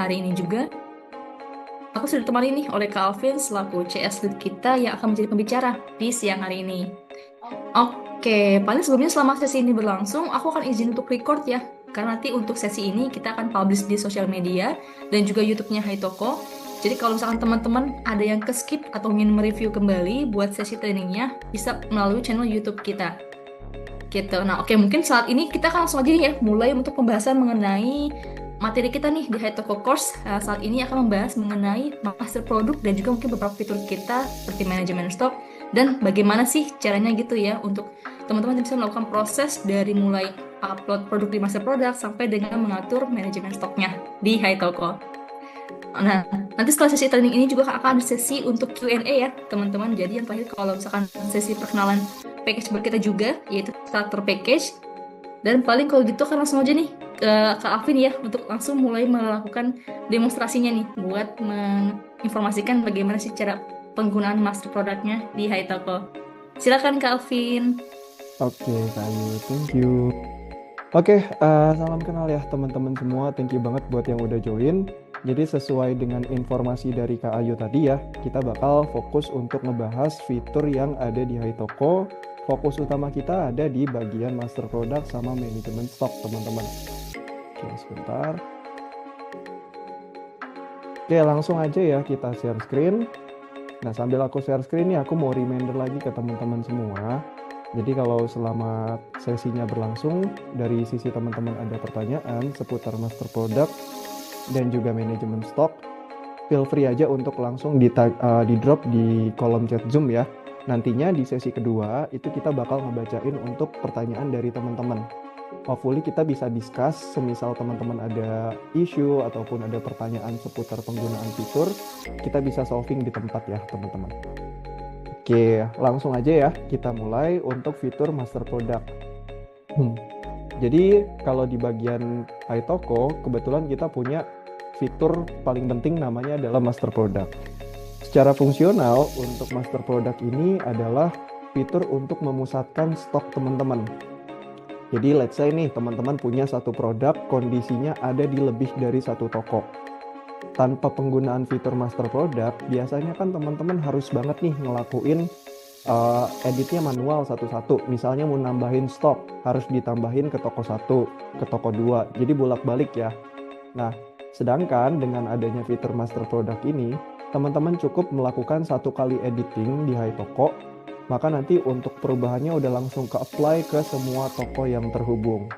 hari ini juga aku sudah ditemani nih oleh Kak Alvin selaku CS Lead kita yang akan menjadi pembicara di siang hari ini. Oke, paling sebelumnya selama sesi ini berlangsung, aku akan izin untuk record ya. Karena nanti untuk sesi ini kita akan publish di sosial media dan juga YouTube-nya Haitoko. Jadi kalau misalkan teman-teman ada yang ke-skip atau ingin mereview kembali buat sesi trainingnya, bisa melalui channel YouTube kita. Gitu. Nah, oke, mungkin saat ini kita akan langsung aja nih ya, mulai untuk pembahasan mengenai materi kita nih di Haitoko Course. Saat ini akan membahas mengenai master produk dan juga mungkin beberapa fitur kita seperti manajemen stok dan bagaimana sih caranya gitu ya untuk teman-teman bisa melakukan proses dari mulai upload produk di master produk sampai dengan mengatur manajemen stoknya di Haitoko. Nah, nanti setelah sesi training ini juga akan ada sesi untuk Q&A ya, teman-teman. Jadi yang terakhir kalau misalkan sesi perkenalan package baru kita juga, yaitu starter package. Dan paling kalau gitu kan langsung aja nih ke Kak Alvin ya, untuk langsung mulai melakukan demonstrasinya nih, buat menginformasikan bagaimana sih cara penggunaan master produknya di Haitoko. Silakan Kak Alvin. Oke, Kak Ayu, thank you. Oke, salam kenal ya teman-teman semua. Thank you banget buat yang udah join. Jadi sesuai dengan informasi dari Kak Ayu tadi ya, kita bakal fokus untuk ngebahas fitur yang ada di Haitoko. Fokus utama kita ada di bagian master product sama manajemen stok, teman-teman. Oke, sebentar. Oke, langsung aja ya kita share screen. Nah, sambil aku share screen nih, aku mau reminder lagi ke teman-teman semua. Jadi kalau selama sesinya berlangsung, dari sisi teman-teman ada pertanyaan seputar master product dan juga manajemen stok, feel free aja untuk langsung di drop di kolom chat Zoom ya. Nantinya di sesi kedua, itu kita bakal ngebacain untuk pertanyaan dari teman-teman. Hopefully kita bisa discuss, semisal teman-teman ada issue ataupun ada pertanyaan seputar penggunaan fitur, kita bisa solving di tempat ya teman-teman. Oke, langsung aja ya kita mulai untuk fitur master product. Jadi kalau di bagian Haitoko, kebetulan kita punya fitur paling penting namanya adalah master product. Secara fungsional untuk master product ini adalah fitur untuk memusatkan stok teman-teman. Jadi let's say nih teman-teman punya satu produk, kondisinya ada di lebih dari satu toko. Tanpa penggunaan fitur master product, biasanya kan teman-teman harus banget nih ngelakuin editnya manual satu-satu. Misalnya mau nambahin stok, harus ditambahin ke toko 1, ke toko 2. Jadi bolak-balik ya. Nah, sedangkan dengan adanya fitur master product ini, teman-teman cukup melakukan satu kali editing di Haitoko, maka nanti untuk perubahannya udah langsung ke apply ke semua toko yang terhubung.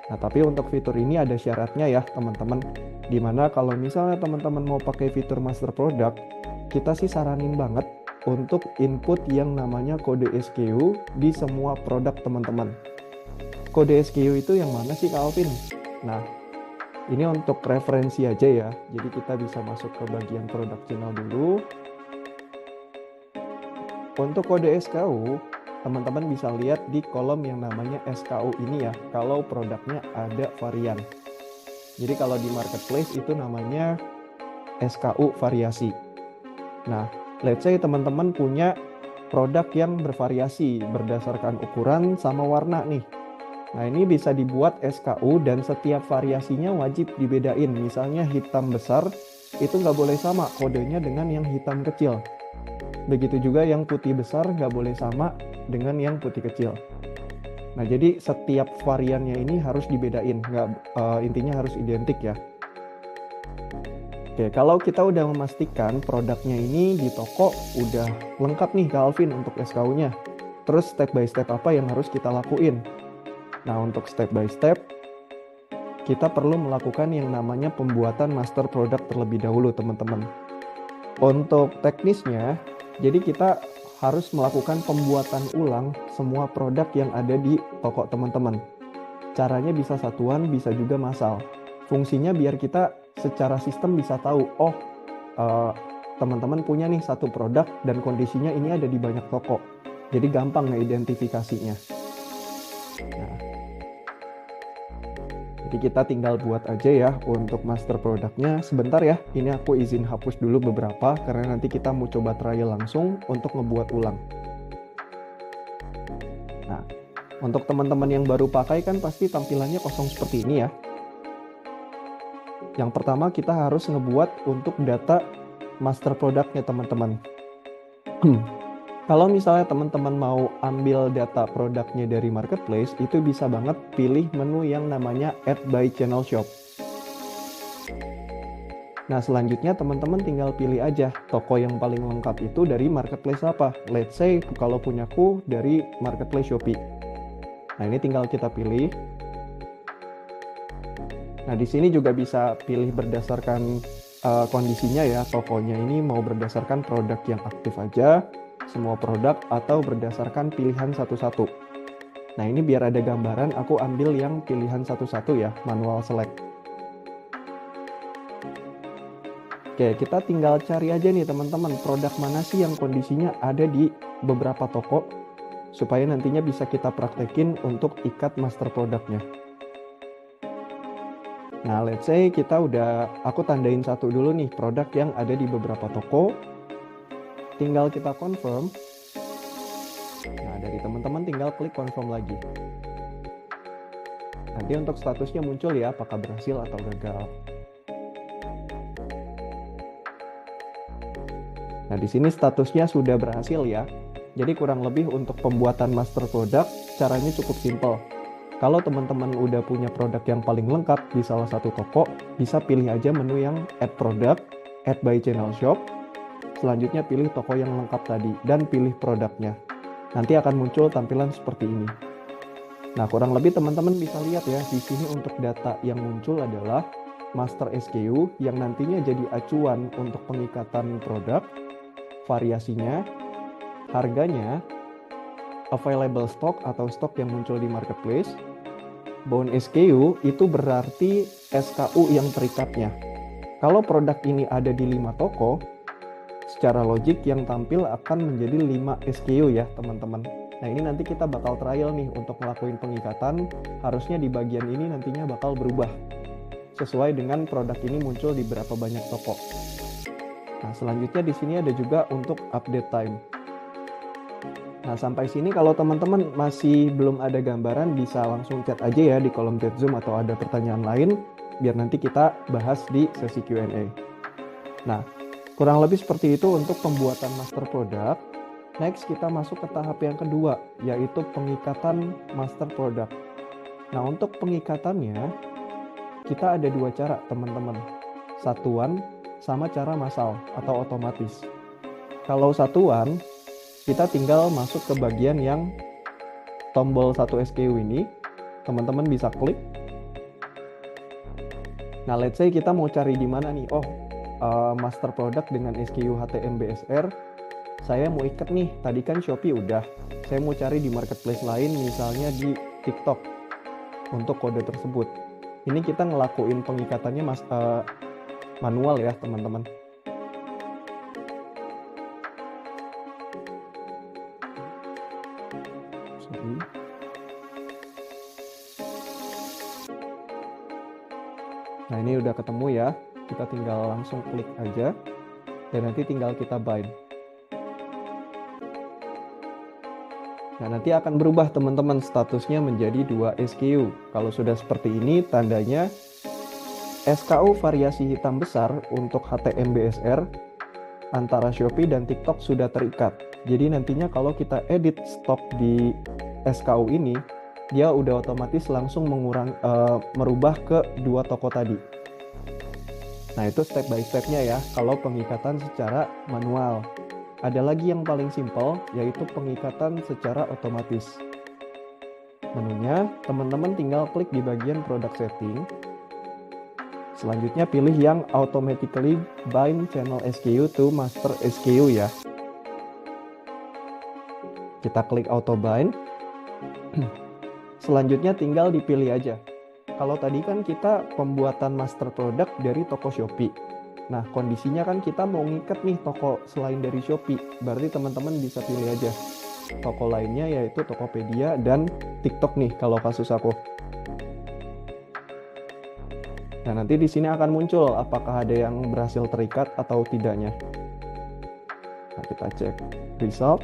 Nah, tapi untuk fitur ini ada syaratnya ya, teman-teman. Dimana kalau misalnya teman-teman mau pakai fitur master product, kita sih saranin banget untuk input yang namanya kode SKU di semua produk teman-teman. Kode SKU itu yang mana sih, Kak Alvin? Nah, ini untuk referensi aja ya. Jadi kita bisa masuk ke bagian product channel dulu. Untuk kode SKU, teman-teman bisa lihat di kolom yang namanya SKU ini ya, kalau produknya ada varian. Jadi kalau di marketplace itu namanya SKU variasi. Nah, let's say teman-teman punya produk yang bervariasi berdasarkan ukuran sama warna nih. Nah, ini bisa dibuat SKU dan setiap variasinya wajib dibedain. Misalnya hitam besar, itu nggak boleh sama kodenya dengan yang hitam kecil. Begitu juga yang putih besar nggak boleh sama dengan yang putih kecil. Nah, jadi setiap variannya ini harus dibedain, intinya harus identik ya. Oke, kalau kita udah memastikan produknya ini di toko udah lengkap nih Kak Alvin untuk SKU-nya. Terus step by step apa yang harus kita lakuin? Nah, untuk step by step, kita perlu melakukan yang namanya pembuatan master product terlebih dahulu, teman-teman. Untuk teknisnya, jadi kita harus melakukan pembuatan ulang semua produk yang ada di toko teman-teman. Caranya bisa satuan, bisa juga massal. Fungsinya biar kita secara sistem bisa tahu, teman-teman punya nih satu produk dan kondisinya ini ada di banyak toko. Jadi gampang ngeidentifikasinya. Nah, jadi kita tinggal buat aja ya untuk master produknya. Sebentar ya, ini aku izin hapus dulu beberapa karena nanti kita mau coba trial langsung untuk ngebuat ulang. Nah, untuk teman-teman yang baru pakai kan pasti tampilannya kosong seperti ini ya. Yang pertama kita harus ngebuat untuk data master produknya teman-teman. Kalau misalnya teman-teman mau ambil data produknya dari marketplace, itu bisa banget pilih menu yang namanya Add by Channel Shop. Nah, selanjutnya teman-teman tinggal pilih aja toko yang paling lengkap itu dari marketplace apa. Let's say kalau punyaku dari marketplace Shopee. Nah, ini tinggal kita pilih. Nah, di sini juga bisa pilih berdasarkan kondisinya ya. Tokonya ini mau berdasarkan produk yang aktif aja, semua produk, atau berdasarkan pilihan satu-satu. Nah, ini biar ada gambaran, aku ambil yang pilihan satu-satu ya, manual select. Oke, kita tinggal cari aja nih teman-teman, produk mana sih yang kondisinya ada di beberapa toko, supaya nantinya bisa kita praktekin untuk ikat master produknya. Nah, let's say aku tandain satu dulu nih, produk yang ada di beberapa toko. Tinggal kita confirm. Nah, dari teman-teman tinggal klik confirm lagi. Nanti untuk statusnya muncul ya, apakah berhasil atau gagal. Nah, di sini statusnya sudah berhasil ya. Jadi kurang lebih untuk pembuatan master produk, caranya cukup simpel. Kalau teman-teman udah punya produk yang paling lengkap di salah satu toko, bisa pilih aja menu yang Add Product, Add by Channel Shop. Selanjutnya pilih toko yang lengkap tadi, dan pilih produknya. Nanti akan muncul tampilan seperti ini. Nah, kurang lebih teman-teman bisa lihat ya, di sini untuk data yang muncul adalah Master SKU yang nantinya jadi acuan untuk pengikatan produk, variasinya, harganya, available stock atau stok yang muncul di marketplace. Bound SKU itu berarti SKU yang terikatnya. Kalau produk ini ada di 5 toko, secara logik yang tampil akan menjadi 5 SKU ya teman-teman. Nah, ini nanti kita bakal trial nih untuk ngelakuin pengikatan. Harusnya di bagian ini nantinya bakal berubah sesuai dengan produk ini muncul di berapa banyak toko. Nah, selanjutnya di sini ada juga untuk update time. Nah, sampai sini kalau teman-teman masih belum ada gambaran, bisa langsung chat aja ya di kolom chat Zoom atau ada pertanyaan lain, biar nanti kita bahas di sesi Q&A. Nah, kurang lebih seperti itu untuk pembuatan master product. Next, kita masuk ke tahap yang kedua, yaitu pengikatan master product. Nah, untuk pengikatannya, kita ada 2 cara teman-teman. Satuan sama cara massal atau otomatis. Kalau satuan, kita tinggal masuk ke bagian yang tombol 1 SKU ini, teman-teman bisa klik. Nah, let's say kita mau cari di mana nih? Master product dengan SKU HTM BSR. Saya mau ikat nih, tadi kan Shopee udah. Saya mau cari di marketplace lain, misalnya di TikTok untuk kode tersebut. Ini kita ngelakuin pengikatannya manual ya teman-teman. Nah, ini udah ketemu ya. Kita tinggal langsung klik aja. Dan nanti tinggal kita bind. Nah, nanti akan berubah teman-teman statusnya menjadi 2 SKU. Kalau sudah seperti ini, tandanya SKU variasi hitam besar untuk HTM BSR antara Shopee dan TikTok sudah terikat. Jadi nantinya kalau kita edit stok di SKU ini, dia udah otomatis langsung merubah ke 2 toko tadi. Nah, itu step by stepnya ya, kalau pengikatan secara manual. Ada lagi yang paling simpel, yaitu pengikatan secara otomatis. Menunya, teman-teman tinggal klik di bagian product setting. Selanjutnya pilih yang automatically bind channel SKU to master SKU ya. Kita klik auto bind. Selanjutnya tinggal dipilih aja. Kalau tadi kan kita pembuatan master product dari toko Shopee. Nah, kondisinya kan kita mau ngikat nih toko selain dari Shopee. Berarti teman-teman bisa pilih aja toko lainnya, yaitu Tokopedia dan TikTok nih kalau kasus aku. Nah, nanti di sini akan muncul apakah ada yang berhasil terikat atau tidaknya. Nah, kita cek result.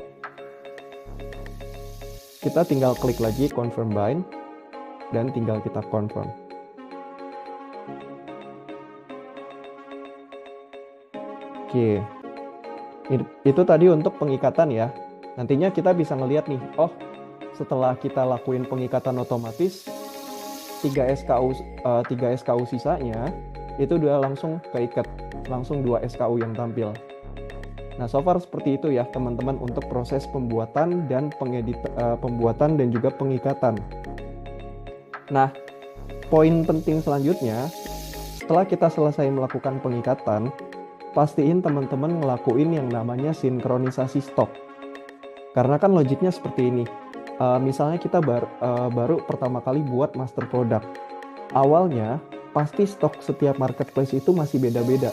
Kita tinggal klik lagi confirm bind dan tinggal kita confirm. Oke, itu tadi untuk pengikatan ya. Nantinya kita bisa ngelihat nih, oh setelah kita lakuin pengikatan otomatis, 3 SKU 3 SKU sisanya itu udah langsung keikat, langsung 2 SKU yang tampil. Nah, so far seperti itu ya teman-teman untuk proses pembuatan dan pembuatan dan juga pengikatan. Nah, poin penting selanjutnya, setelah kita selesai melakukan pengikatan, pastiin teman-teman ngelakuin yang namanya sinkronisasi stok. Karena kan logiknya seperti ini. Misalnya kita baru pertama kali buat master product. Awalnya, pasti stok setiap marketplace itu masih beda-beda.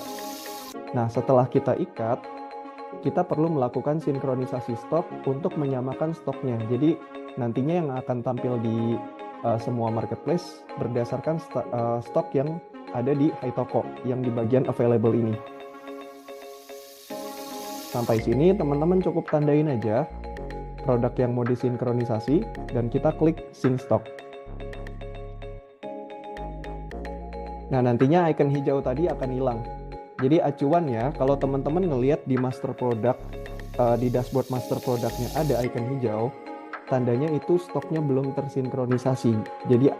Nah, setelah kita ikat, kita perlu melakukan sinkronisasi stok untuk menyamakan stoknya. Jadi, nantinya yang akan tampil di semua marketplace berdasarkan stok yang ada di Haitoko, yang di bagian available ini. Sampai sini, teman-teman cukup tandain aja produk yang mau disinkronisasi, dan kita klik sync stock. Nah, nantinya icon hijau tadi akan hilang. Jadi acuannya, kalau teman-teman ngelihat di master product, di dashboard master productnya ada icon hijau, tandanya itu stoknya belum tersinkronisasi. Jadi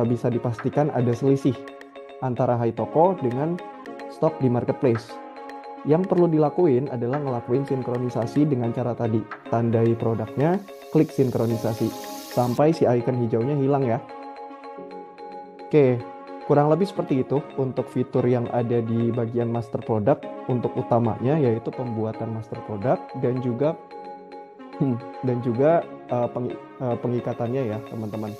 bisa dipastikan ada selisih antara Haitoko dengan stok di marketplace. Yang perlu dilakuin adalah ngelakuin sinkronisasi dengan cara tadi. Tandai produknya, klik sinkronisasi. Sampai si icon hijaunya hilang ya. Oke, kurang lebih seperti itu untuk fitur yang ada di bagian master product untuk utamanya, yaitu pembuatan master product dan juga pengikatannya ya teman-teman.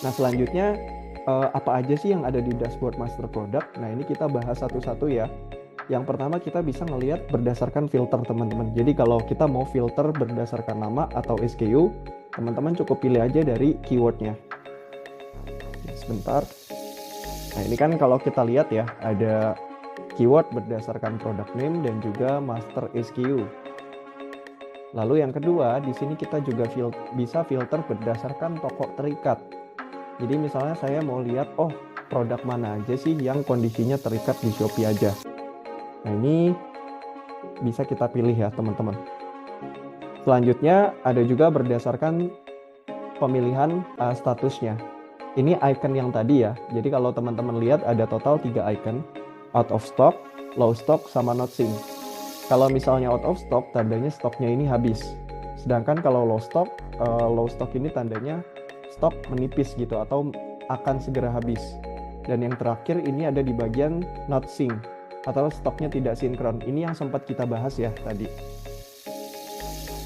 Nah, selanjutnya apa aja sih yang ada di dashboard master product? Nah, ini kita bahas satu-satu ya. Yang pertama, kita bisa ngelihat berdasarkan filter teman-teman. Jadi kalau kita mau filter berdasarkan nama atau SKU, teman-teman cukup pilih aja dari keywordnya. Sebentar. Nah, ini kan kalau kita lihat ya, ada keyword berdasarkan product name dan juga master SKU. Lalu yang kedua, di sini kita juga bisa filter berdasarkan toko terikat. Jadi misalnya saya mau lihat, oh produk mana aja sih yang kondisinya terikat di Shopee aja. Nah, ini bisa kita pilih ya teman-teman. Selanjutnya ada juga berdasarkan pemilihan statusnya. Ini icon yang tadi ya. Jadi kalau teman-teman lihat ada total 3 icon. Out of stock, low stock, sama not sync. Kalau misalnya out of stock, tandanya stoknya ini habis. Sedangkan kalau low stock ini tandanya stok menipis gitu atau akan segera habis. Dan yang terakhir ini ada di bagian not sync atau stoknya tidak sinkron. Ini yang sempat kita bahas ya tadi.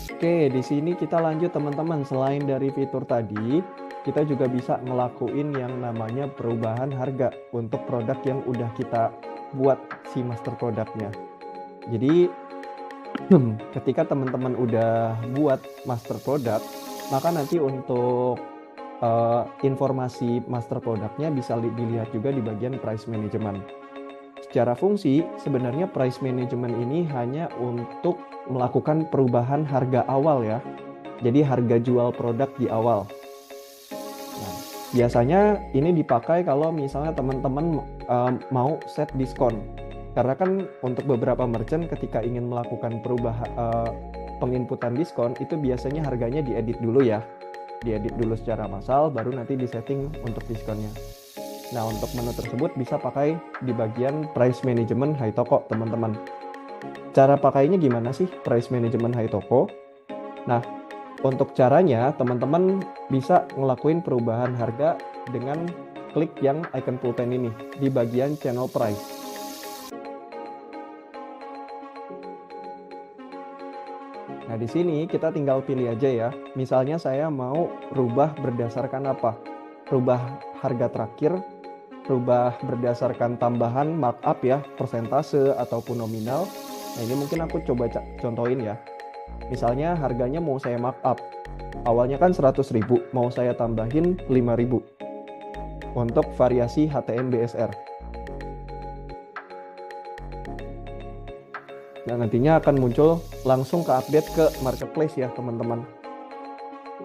Oke, di sini kita lanjut teman-teman. Selain dari fitur tadi, kita juga bisa ngelakuin yang namanya perubahan harga untuk produk yang udah kita buat si master produknya. Jadi ketika teman-teman udah buat master product, maka nanti untuk informasi master produknya bisa dilihat juga di bagian price management. Secara fungsi, sebenarnya price management ini hanya untuk melakukan perubahan harga awal ya. Jadi harga jual produk di awal. Nah, biasanya ini dipakai kalau misalnya teman-teman mau set diskon. Karena kan untuk beberapa merchant ketika ingin melakukan penginputan diskon, itu biasanya harganya diedit dulu ya. Diedit dulu secara massal, baru nanti disetting untuk diskonnya. Nah, untuk menu tersebut bisa pakai di bagian price management Haitoko, teman-teman. Cara pakainya gimana sih price management Haitoko? Nah, untuk caranya, teman-teman bisa ngelakuin perubahan harga dengan klik yang icon pulpen ini di bagian channel price. Nah, di sini kita tinggal pilih aja ya. Misalnya saya mau rubah berdasarkan apa? Rubah harga terakhir, rubah berdasarkan tambahan markup ya, persentase ataupun nominal. Nah, ini mungkin aku coba contohin ya. Misalnya harganya mau saya markup. Awalnya kan 100.000, mau saya tambahin 5.000 untuk variasi HTM BSR. Nah, nantinya akan muncul langsung ke update ke marketplace ya teman-teman.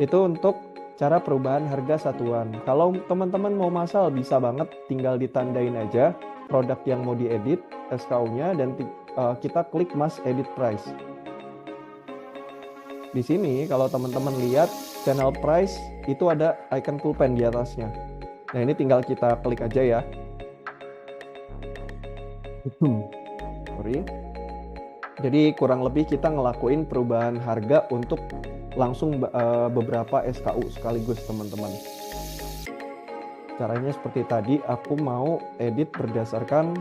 Itu untuk cara perubahan harga satuan. Kalau teman-teman mau massal bisa banget tinggal ditandain aja produk yang mau diedit, SKU-nya, dan kita klik Mas Edit Price. Di sini kalau teman-teman lihat channel price itu ada icon pulpen di atasnya. Nah, ini tinggal kita klik aja ya. Sorry. Jadi kurang lebih kita ngelakuin perubahan harga untuk langsung beberapa SKU sekaligus, teman-teman. Caranya seperti tadi, aku mau edit berdasarkan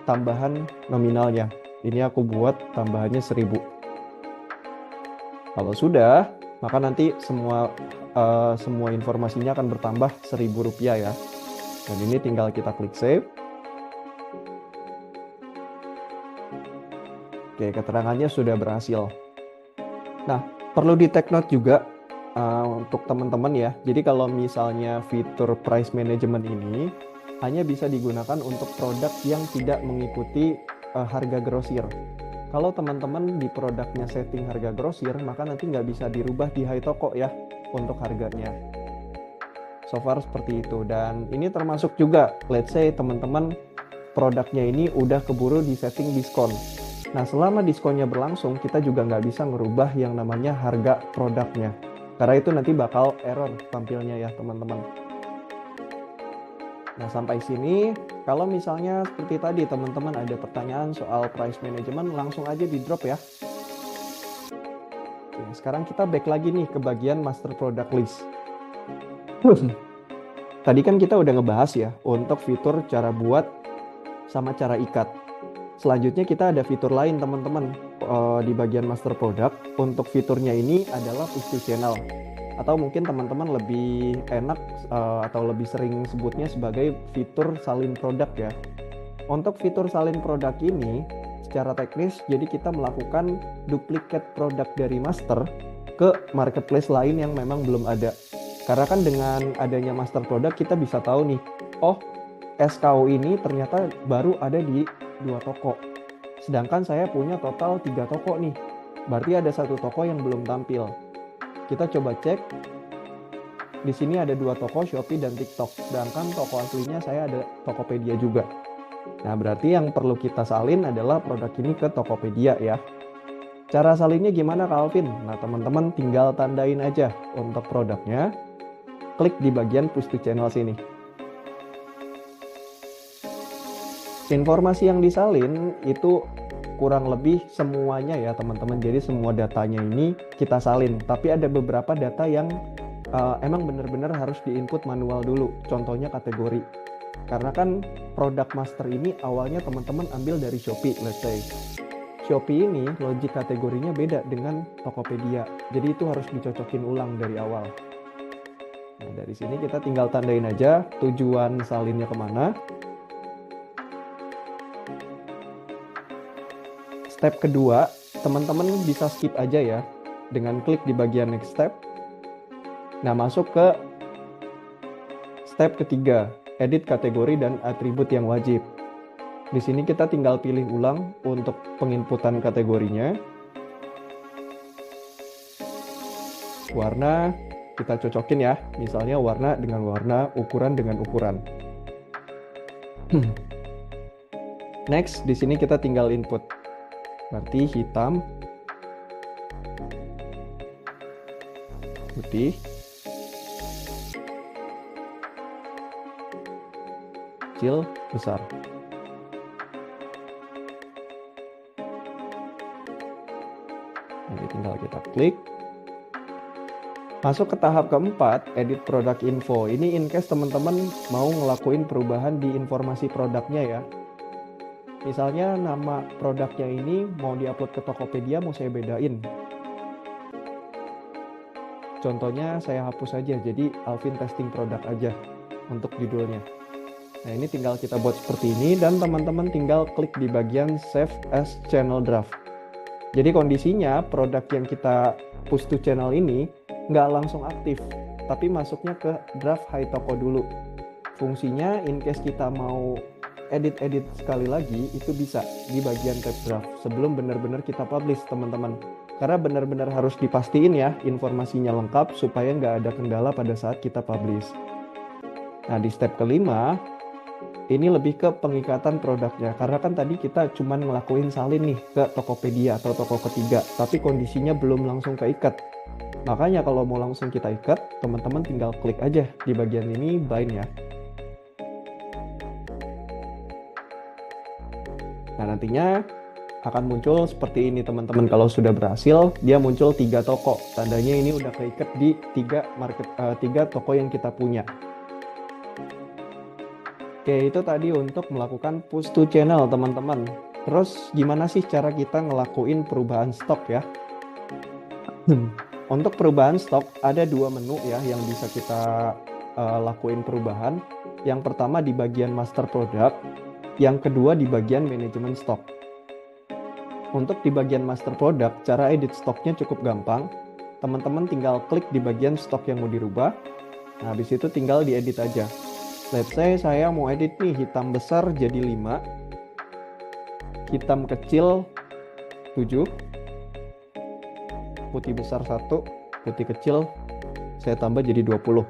tambahan nominalnya. Ini aku buat tambahannya 1000. Kalau sudah, maka nanti semua informasinya akan bertambah Rp1.000 ya. Dan ini tinggal kita klik save. Oke, keterangannya sudah berhasil. Nah, perlu di take note juga untuk teman-teman ya. Jadi kalau misalnya fitur price management ini hanya bisa digunakan untuk produk yang tidak mengikuti harga grosir. Kalau teman-teman di produknya setting harga grosir, maka nanti nggak bisa dirubah di Haitoko ya untuk harganya. So far seperti itu. Dan ini termasuk juga, let's say teman-teman produknya ini udah keburu di setting diskon. Nah, selama diskonnya berlangsung, kita juga nggak bisa ngerubah yang namanya harga produknya. Karena itu nanti bakal error tampilnya ya, teman-teman. Nah, sampai sini, kalau misalnya seperti tadi, teman-teman ada pertanyaan soal price management, langsung aja di drop ya. Oke, sekarang kita back lagi nih ke bagian master product list. Tadi kan kita udah ngebahas ya, untuk fitur cara buat sama cara ikat. Selanjutnya kita ada fitur lain teman-teman di bagian master product. Untuk fiturnya ini adalah push to channel, atau mungkin teman-teman lebih enak atau lebih sering sebutnya sebagai fitur salin produk ya. Untuk fitur salin produk ini secara teknis, jadi kita melakukan duplicate produk dari master ke marketplace lain yang memang belum ada. Karena kan dengan adanya master product kita bisa tahu nih, oh SKU ini ternyata baru ada di 2 toko. Sedangkan saya punya total 3 toko nih. Berarti ada 1 toko yang belum tampil. Kita coba cek. Di sini ada 2 toko, Shopee dan TikTok. Sedangkan toko aslinya saya ada Tokopedia juga. Nah, berarti yang perlu kita salin adalah produk ini ke Tokopedia ya. Cara salinnya gimana Kak Alvin? Nah, teman-teman tinggal tandain aja untuk produknya. Klik di bagian push to channel sini. Informasi yang disalin itu kurang lebih semuanya ya teman-teman. Jadi semua datanya ini kita salin. Tapi ada beberapa data yang emang benar-benar harus diinput manual dulu. Contohnya kategori. Karena kan produk master ini awalnya teman-teman ambil dari Shopee, let's say. Shopee ini logik kategorinya beda dengan Tokopedia. Jadi itu harus dicocokin ulang dari awal. Nah, dari sini kita tinggal tandain aja tujuan salinnya kemana. Step kedua, teman-teman bisa skip aja ya dengan klik di bagian next step. Nah, masuk ke step ketiga, edit kategori dan atribut yang wajib. Di sini kita tinggal pilih ulang untuk penginputan kategorinya. Warna kita cocokin ya, misalnya warna dengan warna, ukuran dengan ukuran. Next, di sini kita tinggal input. Berarti hitam, putih, kecil, besar. Nanti tinggal kita klik. Masuk ke tahap keempat, edit product info. Ini in case teman-teman mau ngelakuin perubahan di informasi produknya ya. Misalnya nama produknya ini mau diupload ke Tokopedia, mau saya bedain. Contohnya saya hapus aja, jadi Alvin testing produk aja untuk judulnya. Nah, ini tinggal kita buat seperti ini dan teman-teman tinggal klik di bagian Save as Channel Draft. Jadi kondisinya produk yang kita push to channel ini nggak langsung aktif, tapi masuknya ke draft Haitoko dulu. Fungsinya in case kita mau edit-edit sekali lagi itu bisa di bagian tab draft sebelum benar-benar kita publish teman-teman. Karena benar-benar harus dipastiin ya informasinya lengkap supaya nggak ada kendala pada saat kita publish. Nah, di step kelima ini lebih ke pengikatan produknya. Karena kan tadi kita cuman ngelakuin salin nih ke Tokopedia atau toko ketiga, tapi kondisinya belum langsung keikat. Makanya kalau mau langsung kita ikat, teman-teman tinggal klik aja di bagian ini bind ya. Nah, nantinya akan muncul seperti ini teman-teman. Kalau sudah berhasil, dia muncul 3 toko. Tandanya ini udah keikat di 3 toko yang kita punya. Oke, itu tadi untuk melakukan push to channel teman-teman. Terus gimana sih cara kita ngelakuin perubahan stok ya? Untuk perubahan stok ada 2 menu ya yang bisa kita lakuin perubahan. Yang pertama di bagian master product, yang kedua di bagian manajemen stok. Untuk di bagian master product, cara edit stoknya cukup gampang. Teman-teman tinggal klik di bagian stok yang mau dirubah. Nah, habis itu tinggal diedit aja. Let's say saya mau edit nih, hitam besar jadi 5, hitam kecil 7, putih besar 1, putih kecil saya tambah jadi 20.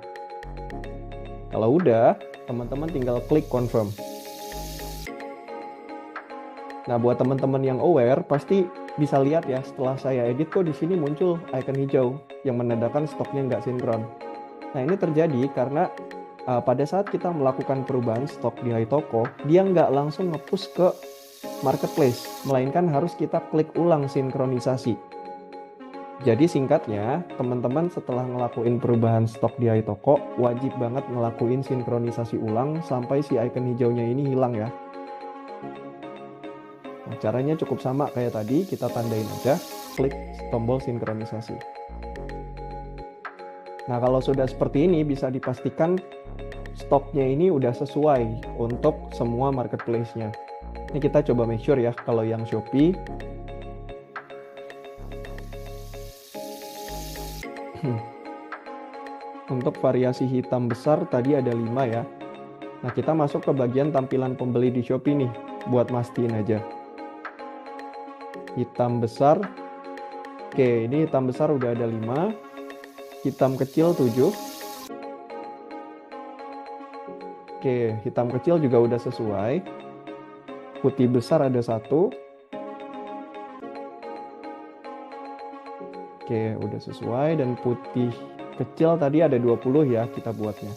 Kalau udah, teman-teman tinggal klik confirm. Nah, buat teman-teman yang aware, pasti bisa lihat ya, setelah saya edit kok di sini muncul icon hijau yang menandakan stoknya nggak sinkron. Nah, ini terjadi karena pada saat kita melakukan perubahan stok di iToko, dia nggak langsung nge-push ke marketplace, melainkan harus kita klik ulang sinkronisasi. Jadi singkatnya, teman-teman setelah ngelakuin perubahan stok di iToko, wajib banget ngelakuin sinkronisasi ulang sampai si icon hijaunya ini hilang ya. Nah, caranya cukup sama kayak tadi, kita tandain aja, klik tombol sinkronisasi. Nah, kalau sudah seperti ini, bisa dipastikan stoknya ini udah sesuai untuk semua marketplace-nya. Ini kita coba make sure ya, kalau yang Shopee, untuk variasi hitam besar tadi ada 5 ya. Nah, kita masuk ke bagian tampilan pembeli di Shopee nih, buat mastiin aja. Hitam besar, oke, ini hitam besar udah ada 5, hitam kecil 7, oke, hitam kecil juga udah sesuai, putih besar ada 1, oke, udah sesuai, dan putih kecil tadi ada 20 ya kita buatnya.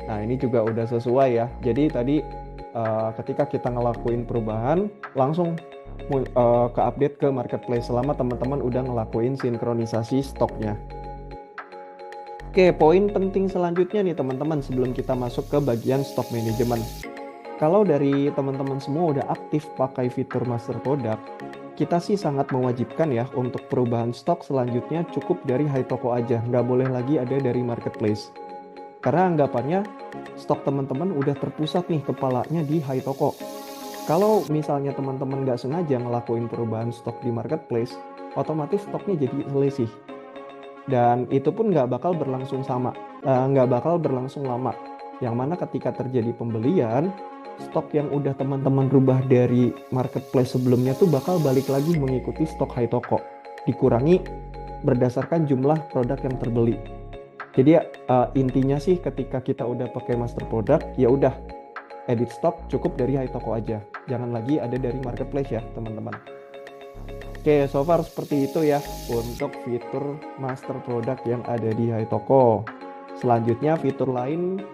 Nah, ini juga udah sesuai ya, jadi tadi ketika kita ngelakuin perubahan, langsung ke update ke marketplace selama teman-teman udah ngelakuin sinkronisasi stoknya. Oke, poin penting selanjutnya nih teman-teman sebelum kita masuk ke bagian stok manajemen. Kalau dari teman-teman semua udah aktif pakai fitur master product, kita sih sangat mewajibkan ya untuk perubahan stok selanjutnya cukup dari iToko aja, nggak boleh lagi ada dari marketplace. Karena anggapannya stok teman-teman udah terpusat nih kepalanya di iToko. Kalau misalnya teman-teman nggak sengaja ngelakuin perubahan stok di marketplace, otomatis stoknya jadi selisih. Dan itu pun nggak bakal berlangsung lama. Yang mana ketika terjadi pembelian, stok yang udah teman-teman rubah dari marketplace sebelumnya tuh bakal balik lagi mengikuti stok iToko. Dikurangi berdasarkan jumlah produk yang terbeli. Jadi intinya sih ketika kita udah pakai master product, ya udah edit stok cukup dari iToko aja. Jangan lagi ada dari marketplace ya teman-teman. Oke, so far seperti itu ya untuk fitur master product yang ada di iToko. Selanjutnya fitur lain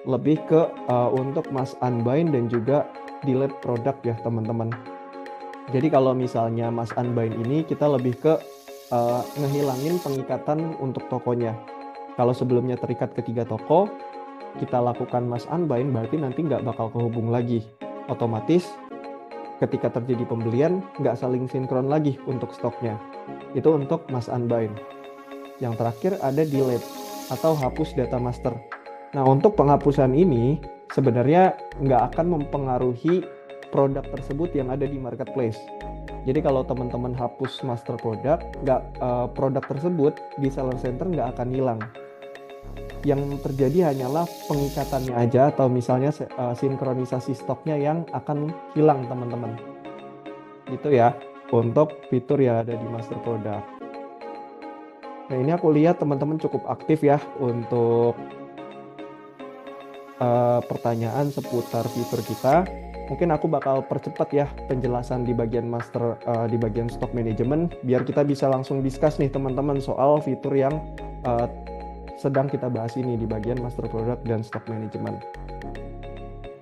lebih ke untuk mass unbind dan juga delete product ya teman-teman. Jadi kalau misalnya mass unbind ini kita lebih ke ngehilangin pengikatan untuk tokonya. Kalau sebelumnya terikat ke 3 toko, kita lakukan mass unbind berarti nanti nggak bakal kehubung lagi. Otomatis ketika terjadi pembelian nggak saling sinkron lagi untuk stoknya. Itu untuk mass unbind. Yang terakhir ada delete atau hapus data master. Nah, untuk penghapusan ini sebenarnya nggak akan mempengaruhi produk tersebut yang ada di marketplace. Jadi kalau teman-teman hapus master product, produk tersebut di seller center nggak akan hilang. Yang terjadi hanyalah pengikatannya aja atau misalnya sinkronisasi stoknya yang akan hilang teman-teman. Gitu ya untuk fitur yang ada di master product. Nah, ini aku lihat teman-teman cukup aktif ya untuk pertanyaan seputar fitur kita, mungkin aku bakal percepat ya penjelasan di bagian di bagian stock management biar kita bisa langsung discuss nih teman-teman soal fitur yang uh, sedang kita bahas ini di bagian master product dan stock management.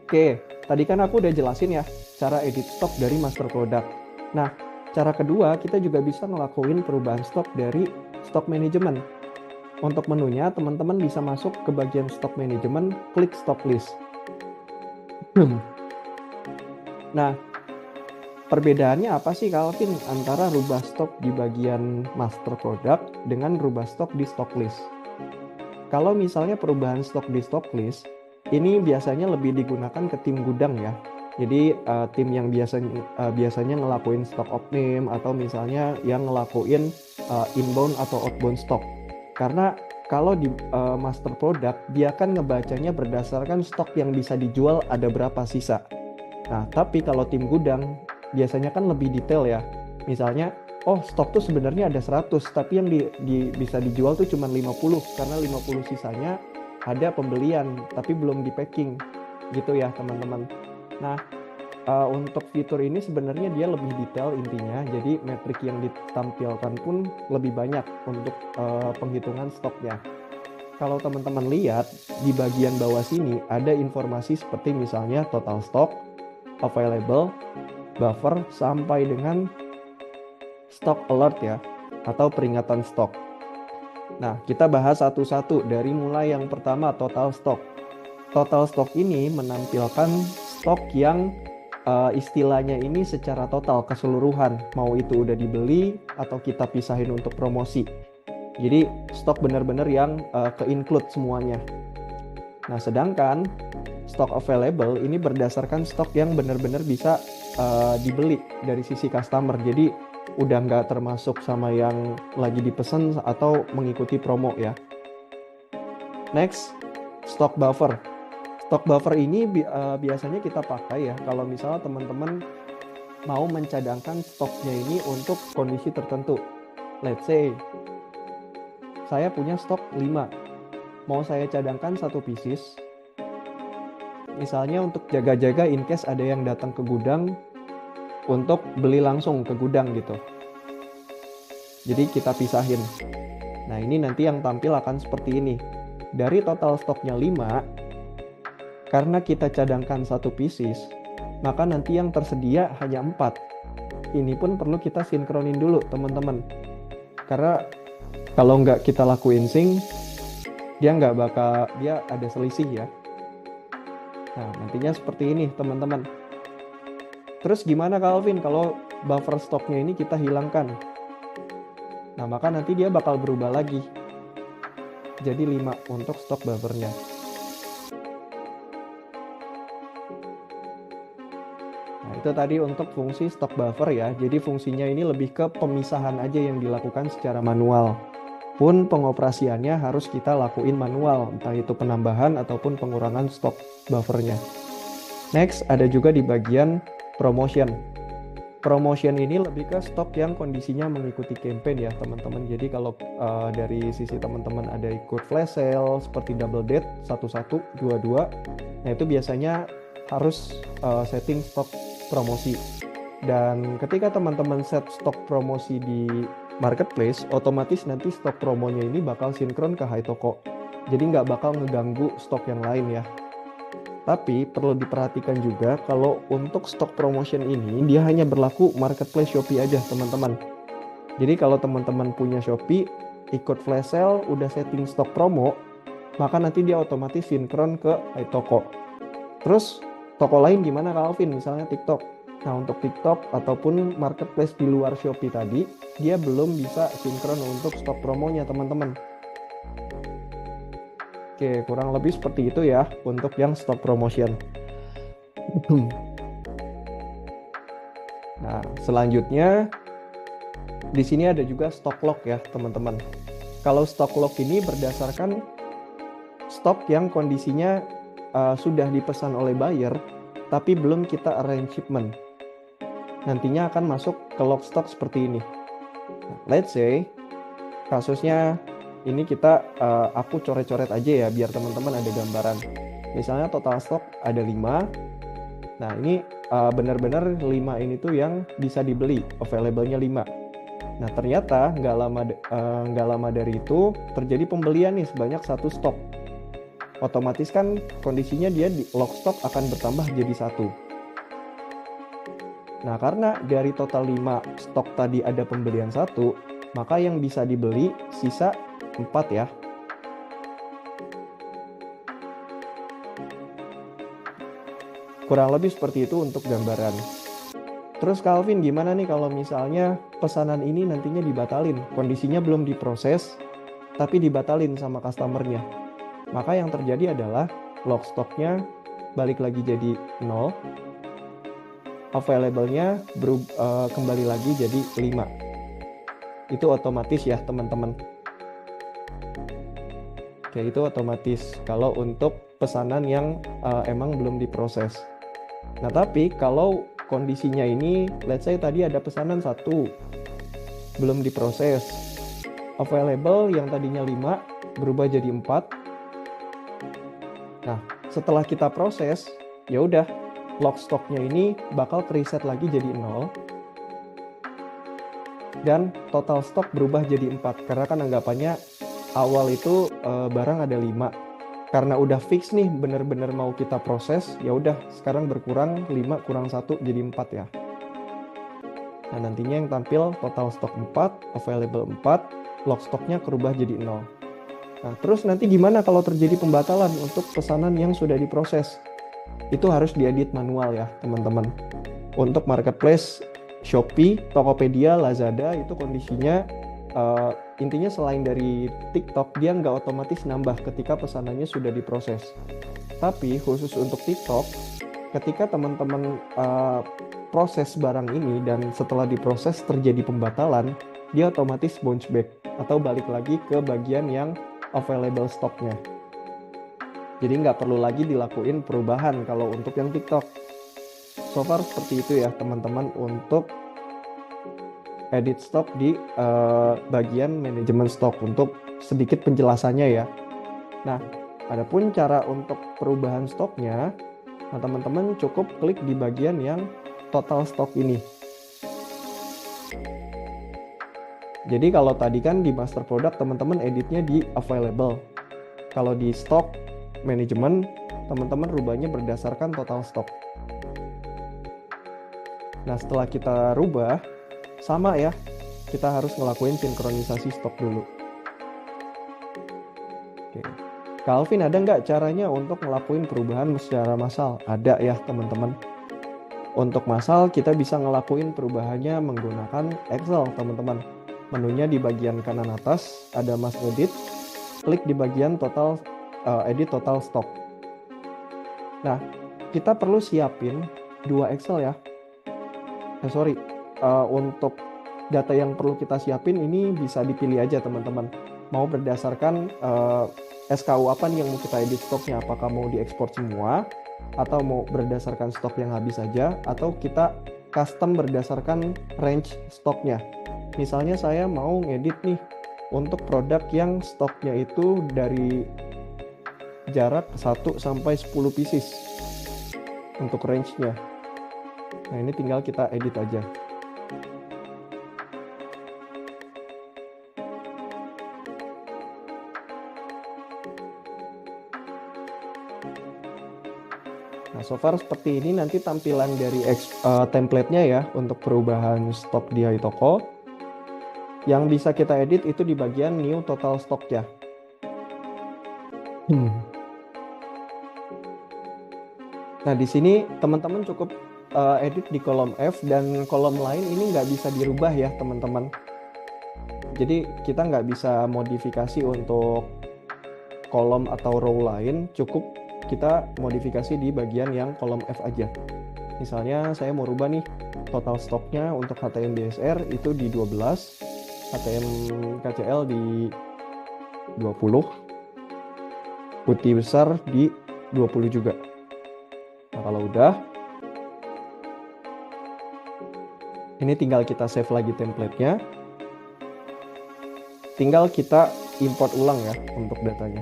Oke, tadi kan aku udah jelasin ya cara edit stock dari master product. Nah, cara kedua kita juga bisa ngelakuin perubahan stok dari stock management. Untuk menunya, teman-teman bisa masuk ke bagian stock management, klik stock list. Nah, perbedaannya apa sih Calvin antara rubah stok di bagian master product dengan rubah stok di stock list? Kalau misalnya perubahan stok di stock list, ini biasanya lebih digunakan ke tim gudang ya. Jadi tim yang biasanya ngelakuin stock opening atau misalnya yang ngelakuin inbound atau outbound stock. Karena kalau di master product dia kan ngebacanya berdasarkan stok yang bisa dijual ada berapa sisa. Nah, tapi kalau tim gudang biasanya kan lebih detail ya. Misalnya, oh stok tuh sebenarnya ada 100, tapi yang bisa dijual tuh cuma 50 karena 50 sisanya ada pembelian tapi belum di packing. Gitu ya, teman-teman. Nah, untuk fitur ini sebenarnya dia lebih detail intinya, jadi metrik yang ditampilkan pun lebih banyak untuk penghitungan stoknya. Kalau teman-teman lihat di bagian bawah sini ada informasi seperti misalnya total stok, available, buffer, sampai dengan stock alert ya, atau peringatan stok. Nah, kita bahas satu-satu dari mulai yang pertama total stok. Total stok ini menampilkan stok yang istilahnya ini secara total keseluruhan, mau itu udah dibeli atau kita pisahin untuk promosi. Jadi stok benar-benar yang ke-include semuanya. Nah, sedangkan stok available ini berdasarkan stok yang benar-benar bisa dibeli dari sisi customer. Jadi udah nggak termasuk sama yang lagi dipesan atau mengikuti promo ya. Next, stok buffer. Stock buffer ini biasanya kita pakai ya kalau misalnya teman-teman mau mencadangkan stoknya ini untuk kondisi tertentu. Let's say saya punya stok 5, mau saya cadangkan 1 pieces, misalnya untuk jaga-jaga in case ada yang datang ke gudang untuk beli langsung ke gudang gitu. Jadi kita pisahin. Nah, ini nanti yang tampil akan seperti ini. Dari total stoknya 5, karena kita cadangkan 1 pieces, maka nanti yang tersedia hanya 4. Ini pun perlu kita sinkronin dulu teman-teman. Karena kalau nggak kita lakuin sync, dia ada selisih ya. Nah, nantinya seperti ini teman-teman. Terus gimana Calvin kalau buffer stoknya ini kita hilangkan? Nah, maka nanti dia bakal berubah lagi. Jadi 5 untuk stok buffernya. Nah, itu tadi untuk fungsi stock buffer ya. Jadi fungsinya ini lebih ke pemisahan aja yang dilakukan secara manual. Pun pengoperasiannya harus kita lakuin manual, entah itu penambahan ataupun pengurangan stok buffernya. Next, ada juga di bagian promotion. Promotion ini lebih ke stok yang kondisinya mengikuti campaign ya teman-teman. Jadi kalau dari sisi teman-teman ada ikut flash sale seperti double date 11, 22, nah itu biasanya harus setting stok promosi. Dan ketika teman-teman set stok promosi di marketplace, otomatis nanti stok promonya ini bakal sinkron ke Haitoko. Jadi nggak bakal ngeganggu stok yang lain ya. Tapi perlu diperhatikan juga kalau untuk stok promotion ini dia hanya berlaku marketplace Shopee aja teman-teman. Jadi kalau teman-teman punya Shopee, ikut flash sale, udah setting stok promo, maka nanti dia otomatis sinkron ke Haitoko. Terus toko lain gimana Calvin? Misalnya TikTok. Nah, untuk TikTok ataupun marketplace di luar Shopee tadi, dia belum bisa sinkron untuk stok promonya teman-teman. Oke, kurang lebih seperti itu ya untuk yang stock promotion. Nah, selanjutnya di sini ada juga stock lock ya, teman-teman. Kalau stock lock ini berdasarkan stok yang kondisinya sudah dipesan oleh buyer tapi belum kita arrange shipment. Nantinya akan masuk ke lock stock seperti ini. Let's say kasusnya ini aku coret-coret aja ya biar teman-teman ada gambaran. Misalnya total stok ada 5. Nah, ini benar-benar 5 ini tuh yang bisa dibeli, available-nya 5. Nah, ternyata nggak lama dari itu terjadi pembelian nih sebanyak 1 stok. Otomatis kan kondisinya dia di lock stock akan bertambah jadi 1. Nah, karena dari total 5 stok tadi ada pembelian 1, maka yang bisa dibeli sisa 4 ya. Kurang lebih seperti itu untuk gambaran. Terus Calvin, gimana nih kalau misalnya pesanan ini nantinya dibatalin, kondisinya belum diproses, tapi dibatalin sama customernya? Maka yang terjadi adalah log stocknya balik lagi jadi 0, available-nya kembali lagi jadi 5. Itu otomatis ya teman-teman. Oke, itu otomatis kalau untuk pesanan yang emang belum diproses. Nah, tapi kalau kondisinya ini, let's say tadi ada pesanan 1, belum diproses. Available yang tadinya 5 berubah jadi 4. Nah, setelah kita proses, ya udah, log stoknya ini bakal reset lagi jadi 0. Dan total stok berubah jadi 4. Karena kan anggapannya awal itu barang ada 5. Karena udah fix nih bener-bener mau kita proses, ya udah sekarang berkurang 5 kurang 1 jadi 4 ya. Nah, nantinya yang tampil total stok 4, available 4, log stoknya kerubah jadi 0. Nah, terus nanti gimana kalau terjadi pembatalan untuk pesanan yang sudah diproses? Itu harus diedit manual ya, teman-teman. Untuk marketplace Shopee, Tokopedia, Lazada itu kondisinya intinya selain dari TikTok, dia nggak otomatis nambah ketika pesanannya sudah diproses. Tapi khusus untuk TikTok, ketika teman-teman proses barang ini dan setelah diproses terjadi pembatalan, dia otomatis bounce back atau balik lagi ke bagian yang available stoknya. Jadi nggak perlu lagi dilakuin perubahan kalau untuk yang TikTok. So far seperti itu ya teman-teman untuk edit stok di bagian manajemen stok untuk sedikit penjelasannya ya. Nah, adapun cara untuk perubahan stoknya, nah teman-teman cukup klik di bagian yang total stok ini. Jadi kalau tadi kan di master product teman-teman editnya di available. Kalau di stock manajemen teman-teman rubahnya berdasarkan total stok. Nah, setelah kita rubah, sama ya, kita harus ngelakuin sinkronisasi stok dulu. Oke. Calvin, ada nggak caranya untuk ngelakuin perubahan secara massal? Ada ya teman-teman. Untuk massal kita bisa ngelakuin perubahannya menggunakan Excel teman-teman. Menunya di bagian kanan atas ada Mass Edit, klik di bagian total edit total stock. Nah, kita perlu siapin 2 Excel ya. Untuk data yang perlu kita siapin ini bisa dipilih aja teman-teman. Mau berdasarkan SKU apa nih yang mau kita edit stoknya, apakah mau diekspor semua atau mau berdasarkan stok yang habis saja, atau kita custom berdasarkan range stoknya. Misalnya saya mau ngedit nih untuk produk yang stoknya itu dari jarak 1 sampai 10 pieces untuk range-nya. Nah, ini tinggal kita edit aja. Nah, so far seperti ini nanti tampilan dari template-nya ya untuk perubahan stok di iToko. Yang bisa kita edit itu di bagian new total stock ya. Nah, di sini teman-teman cukup edit di kolom F, dan kolom lain ini nggak bisa dirubah ya teman-teman. Jadi kita nggak bisa modifikasi untuk kolom atau row lain, cukup kita modifikasi di bagian yang kolom F aja. Misalnya saya mau rubah nih total stoknya untuk HTM BSR itu di 12, HTM KCL di 20, putih besar di 20 juga. Nah, kalau udah, ini tinggal kita save lagi template-nya. Tinggal kita import ulang ya untuk datanya.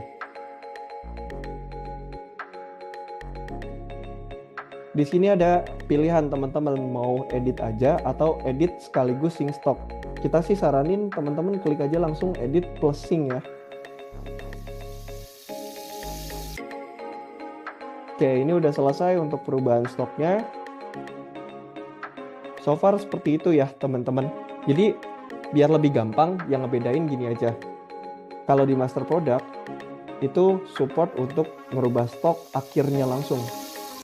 Di sini ada pilihan teman-teman mau edit aja atau edit sekaligus sync stock. Kita sih saranin teman-teman klik aja langsung edit plus sync ya. Oke, ini udah selesai untuk perubahan stoknya. So far seperti itu ya teman-teman. Jadi biar lebih gampang, yang ngebedain gini aja. Kalau di master product itu support untuk merubah stok akhirnya langsung.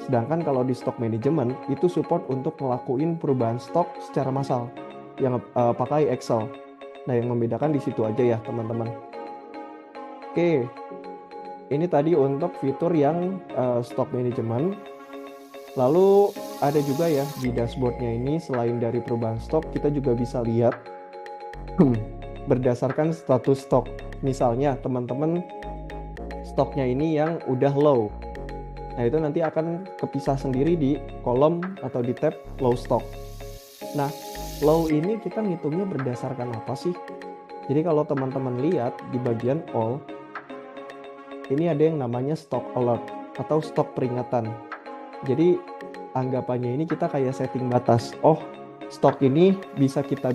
Sedangkan kalau di stock management itu support untuk ngelakuin perubahan stok secara massal yang pakai Excel. Nah, yang membedakan di situ aja ya teman-teman. Oke, ini tadi untuk fitur yang stock management. Lalu ada juga ya di dashboardnya ini, selain dari perubahan stok, kita juga bisa lihat berdasarkan status stok. Misalnya teman-teman stoknya ini yang udah low. Nah, itu nanti akan kepisah sendiri di kolom atau di tab low stock. Nah, low ini kita ngitungnya berdasarkan apa sih? Jadi kalau teman-teman lihat di bagian all, ini ada yang namanya stock alert atau stok peringatan. Jadi anggapannya ini kita kayak setting batas. Oh, stok ini bisa kita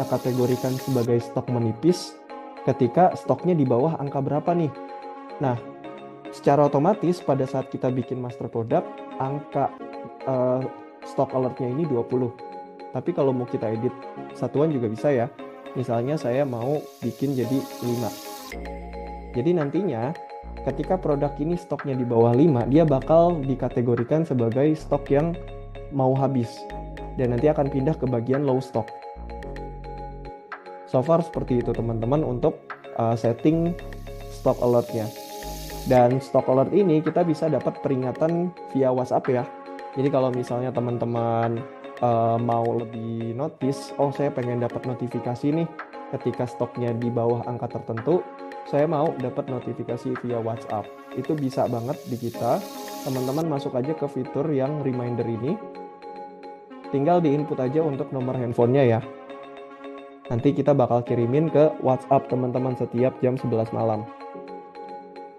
kategorikan sebagai stok menipis ketika stoknya di bawah angka berapa nih. Nah, secara otomatis pada saat kita bikin master product, angka stock alertnya ini 20. Tapi kalau mau kita edit satuan juga bisa ya. Misalnya saya mau bikin jadi 5. Jadi nantinya ketika produk ini stoknya di bawah 5, dia bakal dikategorikan sebagai stok yang mau habis. Dan nanti akan pindah ke bagian low stock. So far seperti itu teman-teman untuk setting stock alertnya. Dan stock alert ini kita bisa dapat peringatan via WhatsApp ya. Jadi kalau misalnya teman-teman mau lebih notice, oh saya pengen dapat notifikasi nih ketika stoknya di bawah angka tertentu, saya mau dapat notifikasi via WhatsApp. Itu bisa banget di kita. Teman-teman masuk aja ke fitur yang reminder ini. Tinggal di input aja untuk nomor handphonenya ya. Nanti kita bakal kirimin ke WhatsApp teman-teman setiap jam 11 malam.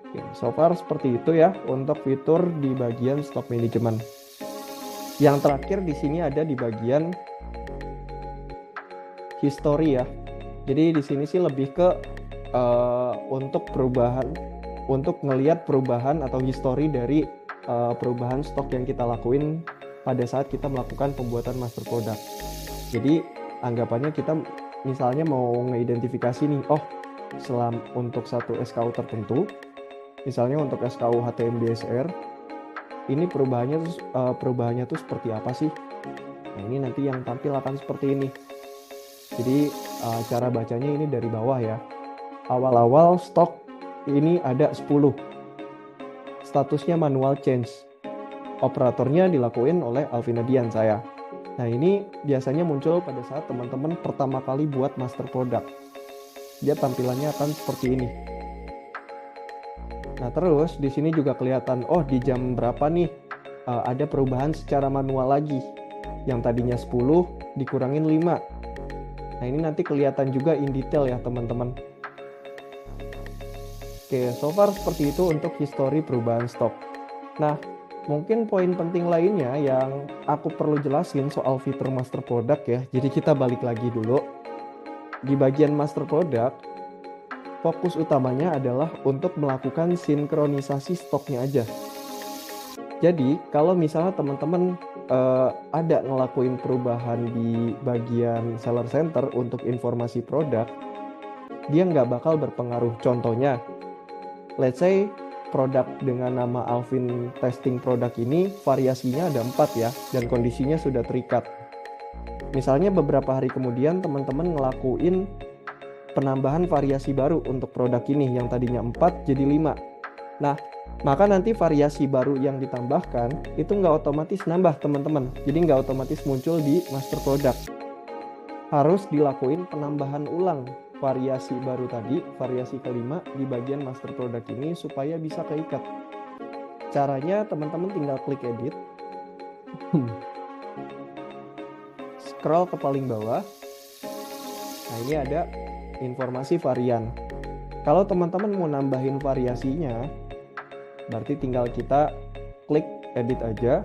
Oke, so far seperti itu ya untuk fitur di bagian stock management. Yang terakhir di sini ada di bagian history ya. Jadi di sini sih lebih ke untuk ngelihat perubahan atau history dari perubahan stok yang kita lakuin pada saat kita melakukan pembuatan master product. Jadi anggapannya kita misalnya mau ngeidentifikasi nih, oh untuk satu SKU tertentu, misalnya untuk SKU HTMDSR, ini perubahannya tuh seperti apa sih? Nah, ini nanti yang tampil akan seperti ini. Jadi cara bacanya ini dari bawah ya. Awal-awal stok ini ada 10. Statusnya manual change. Operatornya dilakuin oleh Alvinadian saya. Nah, ini biasanya muncul pada saat teman-teman pertama kali buat master product. Dia tampilannya akan seperti ini. Nah, terus di sini juga kelihatan, oh di jam berapa nih ada perubahan secara manual lagi. Yang tadinya 10 dikurangin 5. Nah, ini nanti kelihatan juga in detail ya teman-teman. Oke, so far seperti itu untuk history perubahan stok. Nah, mungkin poin penting lainnya yang aku perlu jelasin soal fitur master product ya. Jadi kita balik lagi dulu. Di bagian master product, fokus utamanya adalah untuk melakukan sinkronisasi stoknya aja. Jadi, kalau misalnya teman-teman ada ngelakuin perubahan di bagian seller center untuk informasi produk, dia nggak bakal berpengaruh. Contohnya, let's say produk dengan nama Alvin testing produk ini variasinya ada 4 ya, dan kondisinya sudah terikat. Misalnya beberapa hari kemudian teman-teman ngelakuin penambahan variasi baru untuk produk ini yang tadinya 4 jadi 5. Nah, maka nanti variasi baru yang ditambahkan itu nggak otomatis nambah teman-teman. Jadi nggak otomatis muncul di master product. Harus dilakuin penambahan ulang variasi baru tadi, variasi kelima di bagian master product ini supaya bisa keikat. Caranya teman-teman tinggal klik edit. Scroll ke paling bawah. Nah, ini ada informasi varian. Kalau teman-teman mau nambahin variasinya, berarti tinggal kita klik edit aja.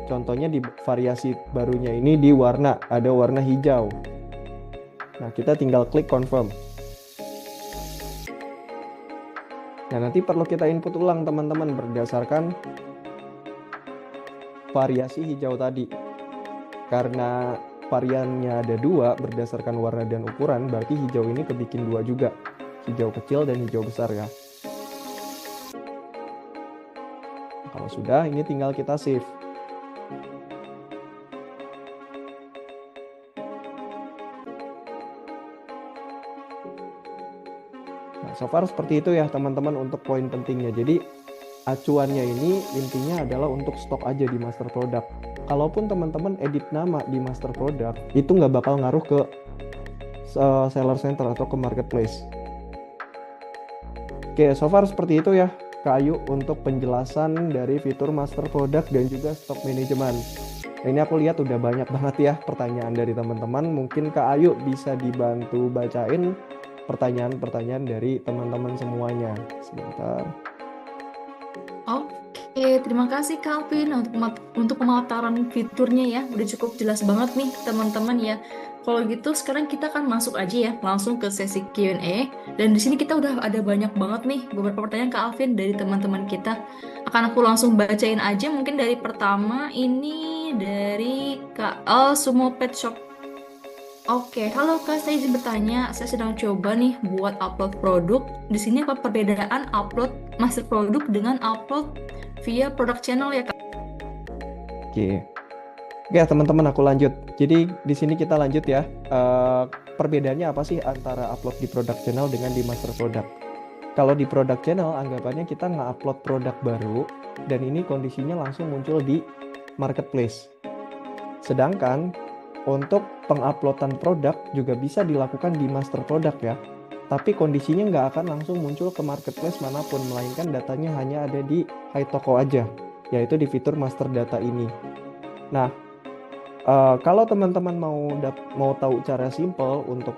Contohnya di variasi barunya ini di warna, ada warna hijau. Nah, kita tinggal klik confirm. Nah, nanti perlu kita input ulang teman-teman berdasarkan variasi hijau tadi. Karena variannya ada 2 berdasarkan warna dan ukuran, berarti hijau ini kebikin 2 juga. Hijau kecil dan hijau besar ya. Kalau sudah, ini tinggal kita save. Nah, so far seperti itu ya teman-teman untuk poin pentingnya. Jadi acuannya ini intinya adalah untuk stok aja di master product. Kalaupun teman-teman edit nama di master product, itu nggak bakal ngaruh ke seller center atau ke marketplace. Oke, so far seperti itu ya Kak Ayu untuk penjelasan dari fitur master product dan juga stok manajemen. Ini aku lihat udah banyak banget ya pertanyaan dari teman-teman. Mungkin Kak Ayu bisa dibantu bacain pertanyaan-pertanyaan dari teman-teman semuanya. Sebentar. Oke, terima kasih Calvin untuk pemaparan fiturnya ya. Udah cukup jelas banget nih teman-teman ya. Kalau gitu sekarang kita akan masuk aja ya langsung ke sesi Q&A. Dan di sini kita udah ada banyak banget nih beberapa pertanyaan ke Alvin dari teman-teman kita. Akan aku langsung bacain aja. Mungkin dari pertama ini dari Kak Al Sumo Pet Shop. Oke, halo Kak, saya izin bertanya. Saya sedang coba nih buat upload produk. Di sini apa perbedaan upload master produk dengan upload via product channel ya Kak? Oke. Oke, teman-teman aku lanjut. Jadi di sini kita lanjut ya. Perbedaannya apa sih antara upload di product channel dengan di master product? Kalau di product channel, anggapannya kita nge-upload produk baru dan ini kondisinya langsung muncul di marketplace. Sedangkan untuk penguploadan produk juga bisa dilakukan di master product ya. Tapi kondisinya nggak akan langsung muncul ke marketplace manapun, melainkan datanya hanya ada di Haitoko aja, yaitu di fitur master data ini. Nah, kalau teman-teman mau tahu cara simple untuk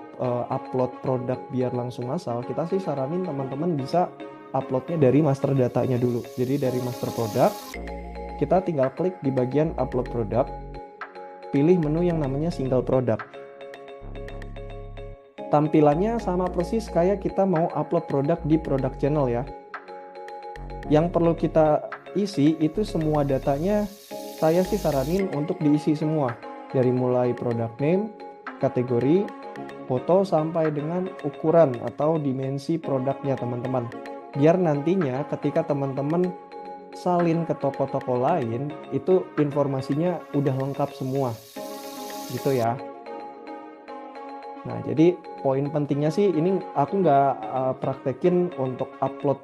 upload produk biar langsung masal, kita sih saranin teman-teman bisa uploadnya dari master datanya dulu. Jadi dari master product, kita tinggal klik di bagian upload product, pilih menu yang namanya single product. Tampilannya sama persis kayak kita mau upload produk di product channel ya. Yang perlu kita isi itu semua datanya, saya sih saranin untuk diisi semua. Dari mulai product name, kategori, foto, sampai dengan ukuran atau dimensi produknya teman-teman. Biar nantinya ketika teman-teman salin ke toko-toko lain, itu informasinya udah lengkap semua. Gitu ya. Nah, jadi poin pentingnya sih ini aku nggak praktekin untuk upload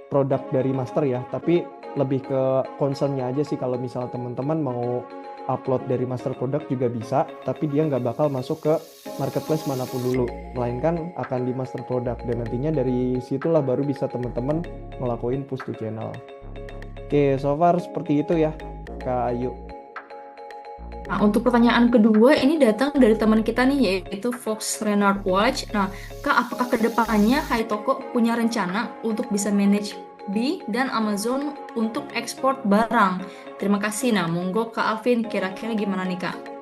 produk dari master ya, tapi lebih ke concernnya aja sih. Kalau misal teman-teman mau upload dari master produk juga bisa, tapi dia nggak bakal masuk ke marketplace manapun dulu, melainkan akan di master produk, dan nantinya dari situlah baru bisa teman-teman ngelakuin push to channel. Oke, so far seperti itu ya Kak Ayu. Nah, untuk pertanyaan kedua ini datang dari teman kita nih yaitu Fox Renard Watch. Nah, Kak, apakah kedepannya Haitoko punya rencana untuk bisa manage Bee dan Amazon untuk ekspor barang? Terima kasih. Nah, monggo Kak Alvin, kira-kira gimana nih Kak?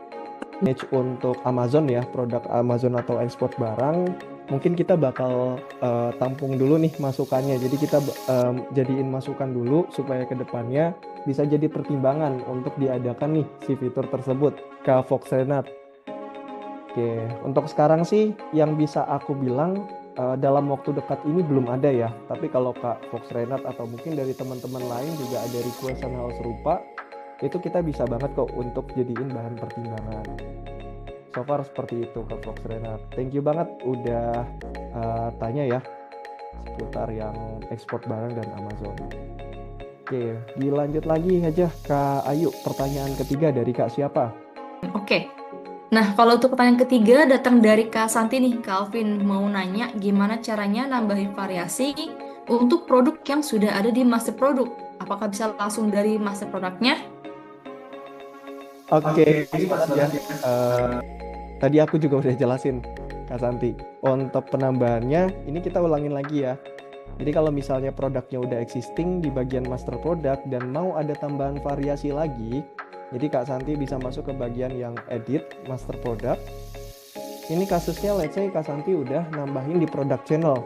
Manage untuk Amazon ya, produk Amazon atau ekspor barang, mungkin kita bakal tampung dulu nih masukannya. Jadi kita jadiin masukan dulu supaya kedepannya bisa jadi pertimbangan untuk diadakan nih si fitur tersebut ke Fox Renard. Oke, untuk sekarang sih yang bisa aku bilang dalam waktu dekat ini belum ada ya. Tapi kalau Kak Fox Renard atau mungkin dari teman-teman lain juga ada requestan hal serupa, itu kita bisa banget kok untuk jadiin bahan pertimbangan. So far seperti itu Kak Fox Renard. Thank you banget udah tanya ya seputar yang ekspor barang dan Amazon. Oke, dilanjut lagi aja Kak Ayu. Pertanyaan ketiga dari Kak siapa? Oke. Nah, kalau untuk pertanyaan ketiga datang dari Kak Santi nih. Kak Alvin mau nanya gimana caranya nambahin variasi untuk produk yang sudah ada di master produk. Apakah bisa langsung dari master produknya? Oke, ya. Tadi aku juga udah jelasin Kak Santi. Untuk penambahannya, ini kita ulangin lagi ya. Jadi kalau misalnya produknya udah existing di bagian master product dan mau ada tambahan variasi lagi, Jadi Kak Santi bisa masuk ke bagian yang edit master product. Ini kasusnya let's say Kak Santi udah nambahin di product channel.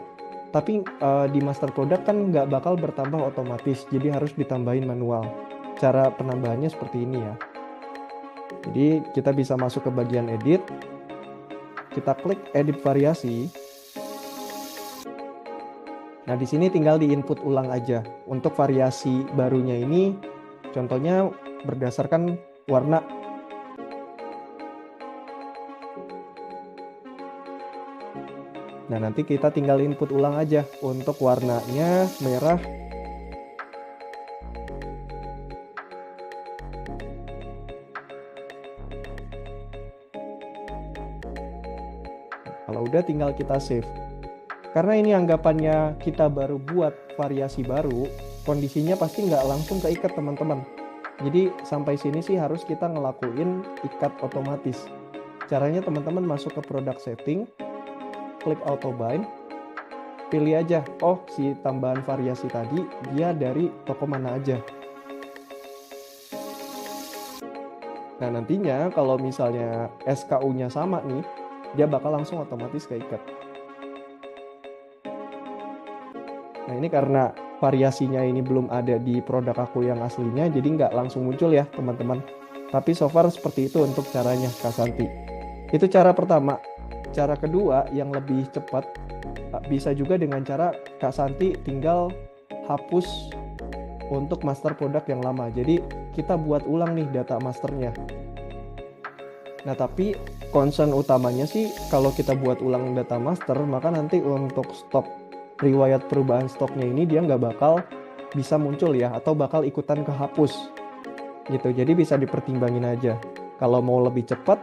Tapi di master product kan nggak bakal bertambah otomatis, jadi harus ditambahin manual. Cara penambahannya seperti ini ya. Jadi kita bisa masuk ke bagian edit, kita klik edit variasi. Nah di sini tinggal diinput ulang aja. Untuk variasi barunya ini, contohnya berdasarkan warna. Nah, nanti kita tinggal input ulang aja untuk warnanya merah. Kalau udah tinggal kita save. Karena ini anggapannya kita baru buat variasi baru, kondisinya pasti nggak langsung keikat teman-teman. Jadi sampai sini sih harus kita ngelakuin ikat otomatis. Caranya teman-teman masuk ke product setting, klik auto bind, pilih aja, oh si tambahan variasi tadi dia dari toko mana aja. Nah nantinya kalau misalnya SKU-nya sama nih, dia bakal langsung otomatis keikat. Nah ini karena variasinya ini belum ada di produk aku yang aslinya, jadi nggak langsung muncul ya teman-teman. Tapi so far seperti itu untuk caranya Kak Santi. Itu cara pertama. Cara kedua yang lebih cepat bisa juga dengan cara Kak Santi tinggal hapus untuk master product yang lama. Jadi kita buat ulang nih data masternya. Nah tapi concern utamanya sih kalau kita buat ulang data master, maka nanti untuk stok riwayat perubahan stoknya ini dia nggak bakal bisa muncul ya, atau bakal ikutan kehapus gitu. Jadi bisa dipertimbangin aja. Kalau mau lebih cepat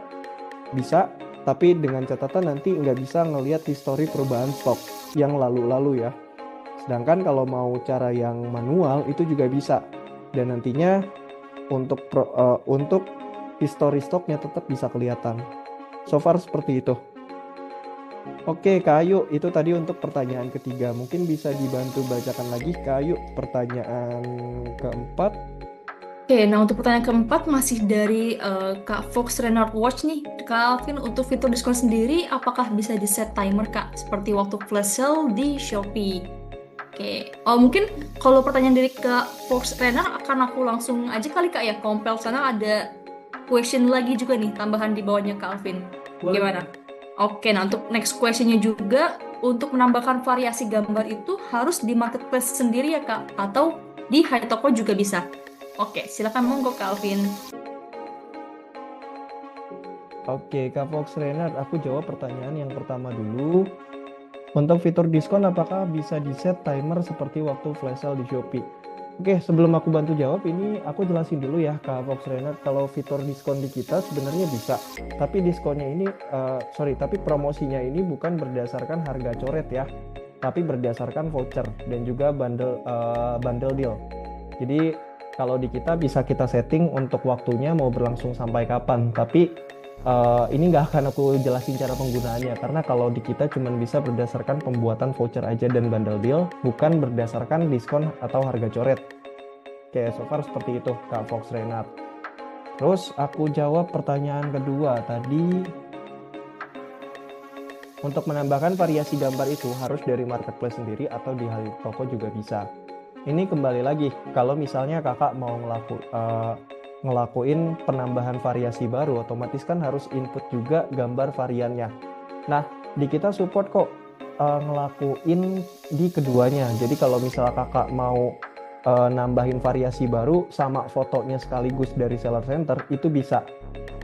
bisa, tapi dengan catatan nanti nggak bisa ngelihat histori perubahan stok yang lalu-lalu ya. Sedangkan kalau mau cara yang manual itu juga bisa, dan nantinya untuk histori stoknya tetap bisa kelihatan. So far seperti itu. Oke Kak Ayu, itu tadi untuk pertanyaan ketiga. Mungkin bisa dibantu bacakan lagi Kak Ayu pertanyaan keempat. Oke, nah untuk pertanyaan keempat masih dari Kak Fox Renard Watch nih. Kak Alvin, untuk fitur diskon sendiri, apakah bisa di-set timer Kak? Seperti waktu flash sale di Shopee. Oke, mungkin kalau pertanyaan dari Kak Fox Renard akan aku langsung aja kali Kak ya. Kompel sana ada question lagi juga nih, tambahan di bawahnya Kak Alvin. Gimana? Oke, nah untuk next questionnya juga, untuk menambahkan variasi gambar itu harus di marketplace sendiri ya Kak? Atau di Toko juga bisa? Oke, silakan monggo Kak Alvin. Oke Kak Fox Renard, aku jawab pertanyaan yang pertama dulu. Untuk fitur diskon apakah bisa di-set timer seperti waktu flash sale di Shopee? Oke, sebelum aku bantu jawab ini aku jelasin dulu ya Kak Fox Renard, kalau fitur diskon di kita sebenarnya bisa. Tapi diskonnya ini tapi promosinya ini bukan berdasarkan harga coret ya, tapi berdasarkan voucher dan juga bundle deal. Jadi kalau di kita bisa kita setting untuk waktunya mau berlangsung sampai kapan, tapi ini nggak akan aku jelasin cara penggunaannya, karena kalau di kita cuma bisa berdasarkan pembuatan voucher aja dan bundle deal, bukan berdasarkan diskon atau harga coret. Oke, so far seperti itu Kak Fox Renard. Terus aku jawab pertanyaan kedua tadi, untuk menambahkan variasi gambar itu harus dari marketplace sendiri atau di Toko juga bisa. Ini kembali lagi, kalau misalnya kakak mau ngelakuin penambahan variasi baru, otomatis kan harus input juga gambar variannya. Nah, di kita support kok ngelakuin di keduanya. Jadi kalau misalnya kakak mau nambahin variasi baru sama fotonya sekaligus dari seller center, itu bisa.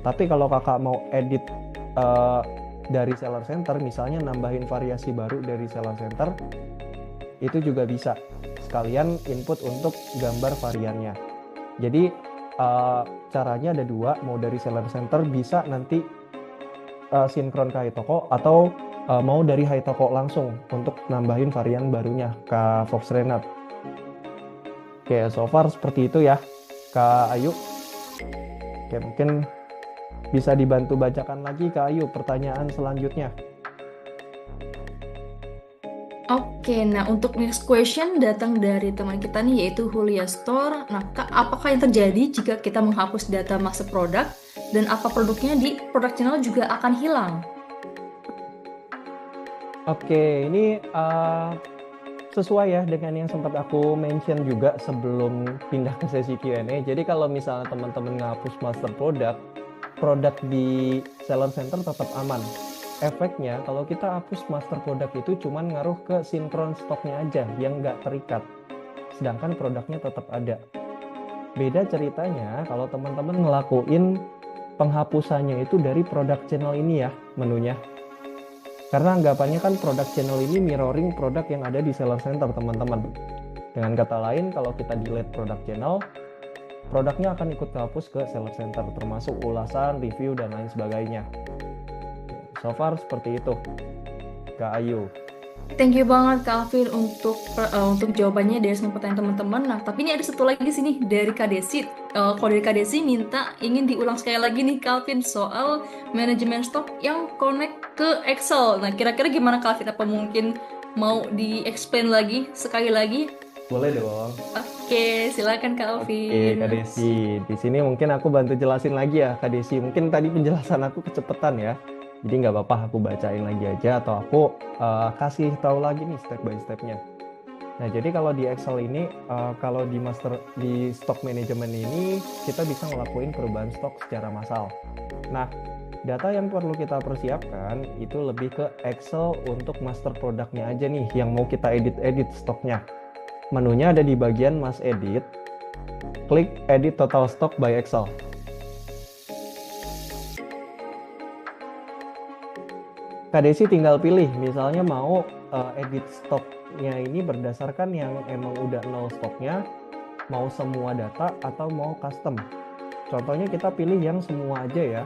Tapi kalau kakak mau edit dari seller center, misalnya nambahin variasi baru dari seller center, itu juga bisa. Sekalian input untuk gambar variannya. Jadi caranya ada dua, mau dari seller center bisa nanti sinkron ke Toko, atau mau dari Toko langsung untuk nambahin varian barunya ke Fox Renard. Oke, so far seperti itu ya Kak Ayu. Oke, mungkin bisa dibantu bacakan lagi Kak Ayu pertanyaan selanjutnya. Oke, nah untuk next question datang dari teman kita nih yaitu Julia Store. Nah, Kak, apakah yang terjadi jika kita menghapus data master product dan apa produknya di product channel juga akan hilang? Oke, ini sesuai ya dengan yang sempat aku mention juga sebelum pindah ke sesi Q&A. Jadi kalau misalnya teman-teman ngapus master product, produk di seller center tetap aman. Efeknya kalau kita hapus master product itu cuman ngaruh ke sinkron stoknya aja yang nggak terikat. Sedangkan produknya tetap ada. Beda ceritanya kalau teman-teman ngelakuin penghapusannya itu dari product channel ini ya menunya. Karena anggapannya kan product channel ini mirroring produk yang ada di seller center teman-teman. Dengan kata lain, kalau kita delete product channel, produknya akan ikut kehapus ke seller center, termasuk ulasan, review, dan lain sebagainya. So far seperti itu, Kak Ayu. Thank you banget Kak Alvin untuk jawabannya dari semua pertanyaan teman-teman. Nah, tapi ini ada satu lagi sini dari Kak Desi. Kalau dari Kak Desi minta ingin diulang sekali lagi nih Kak Alvin soal manajemen stok yang connect ke Excel. Nah, kira-kira gimana Kak Alvin? Apa mungkin mau di-explain lagi sekali lagi? Boleh dong. Oke, silakan Kak Oke, Kak Alvin. Desi. Di sini mungkin aku bantu jelasin lagi ya, Kak Desi. Mungkin tadi penjelasan aku kecepatan ya. Jadi nggak apa-apa aku bacain lagi aja atau aku kasih tahu lagi nih step by stepnya. Nah, jadi kalau di Excel ini, kalau di stock management ini, kita bisa ngelakuin perubahan stok secara massal. Nah, data yang perlu kita persiapkan itu lebih ke Excel untuk master produknya aja nih, yang mau kita edit-edit stoknya. Menunya ada di bagian Mas Edit, klik Edit Total Stock by Excel. Kak Desi tinggal pilih, misalnya mau edit stoknya ini berdasarkan yang emang udah nol stoknya, mau semua data atau mau custom. Contohnya kita pilih yang semua aja ya.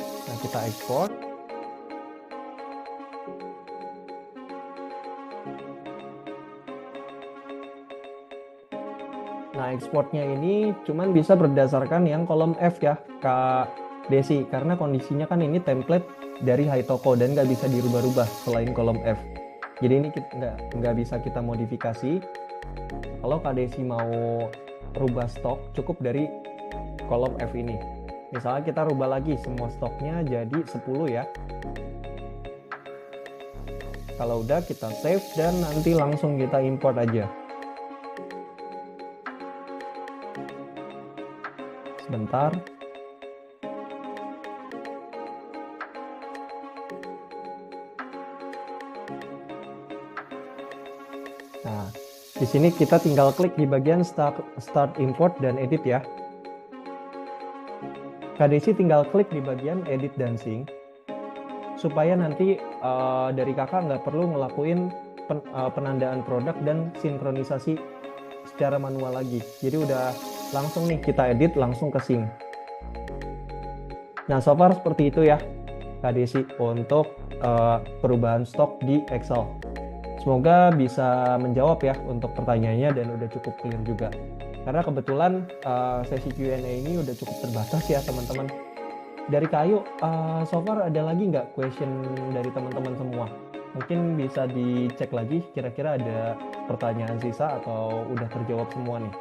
Nah, kita ekspor. Nah, ekspornya ini cuman bisa berdasarkan yang kolom F ya, Kak Desi, karena kondisinya kan ini template dari Haitoko dan nggak bisa dirubah-rubah selain kolom F. Jadi ini nggak bisa kita modifikasi. Kalau Kak Desi mau rubah stok, cukup dari kolom F ini. Misalnya kita rubah lagi semua stoknya jadi 10 ya. Kalau udah kita save dan nanti langsung kita import aja. Sebentar. Nah, di sini kita tinggal klik di bagian start import dan edit ya. Kak Desi tinggal klik di bagian edit dan sync supaya nanti dari kakak nggak perlu ngelakuin penandaan produk dan sinkronisasi secara manual lagi. Jadi udah langsung nih kita edit langsung ke sync. Nah, so far seperti itu ya Kak Desi untuk perubahan stok di Excel. Semoga bisa menjawab ya untuk pertanyaannya dan udah cukup clear juga. Karena kebetulan sesi Q&A ini udah cukup terbatas ya teman-teman. Dari Kayu, so far ada lagi nggak question dari teman-teman semua? Mungkin bisa dicek lagi kira-kira ada pertanyaan sisa atau udah terjawab semua nih.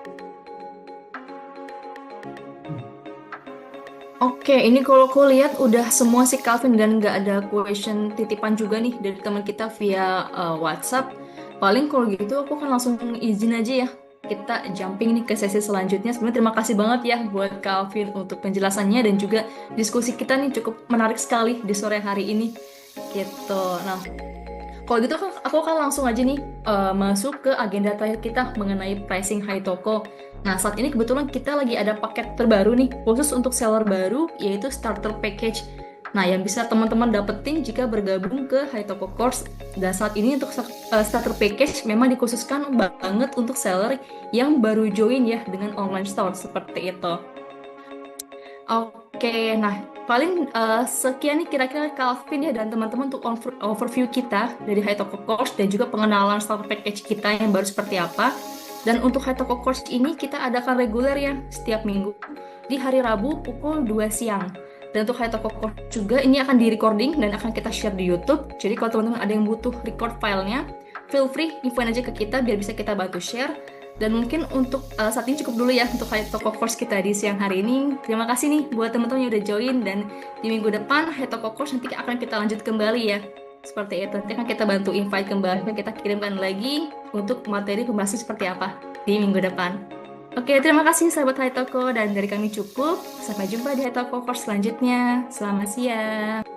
Oke, ini kalau aku lihat udah semua sih Calvin dan nggak ada question titipan juga nih dari teman kita via WhatsApp. Paling kalau gitu aku kan langsung izin aja ya. Kita jumping nih ke sesi selanjutnya. Sebenarnya terima kasih banget ya buat Calvin untuk penjelasannya dan juga diskusi kita nih cukup menarik sekali di sore hari ini. Gitu. Nah, kalau gitu aku akan langsung aja nih masuk ke agenda terakhir kita mengenai pricing Haitoko. Nah, saat ini kebetulan kita lagi ada paket terbaru nih, khusus untuk seller baru, yaitu Starter Package. Nah, yang bisa teman-teman dapetin jika bergabung ke Haitoko Course. Dan saat ini untuk Starter Package memang dikhususkan banget untuk seller yang baru join ya dengan online store seperti itu. Oke, nah paling sekian nih kira-kira Calvin ya dan teman-teman untuk overview kita dari Haitoko Course dan juga pengenalan starter package kita yang baru seperti apa. Dan untuk Haitoko Course ini kita adakan reguler ya setiap minggu di hari Rabu pukul 2 siang. Dan untuk Hai Toko Course juga ini akan di recording dan akan kita share di YouTube. Jadi kalau teman-teman ada yang butuh record filenya, feel free infoin aja ke kita biar bisa kita bantu share. Dan mungkin untuk saat ini cukup dulu ya untuk Hai Toko Course kita di siang hari ini. Terima kasih nih buat teman-teman yang udah join, dan di minggu depan Hai Toko Course nanti akan kita lanjut kembali ya. Seperti itu, nanti akan kita bantu invite kembali dan kita kirimkan lagi untuk materi pembahasan seperti apa di minggu depan. Oke, terima kasih sahabat Hai Toko, dan dari kami cukup. Sampai jumpa di Hai Toko Course selanjutnya. Selamat siang.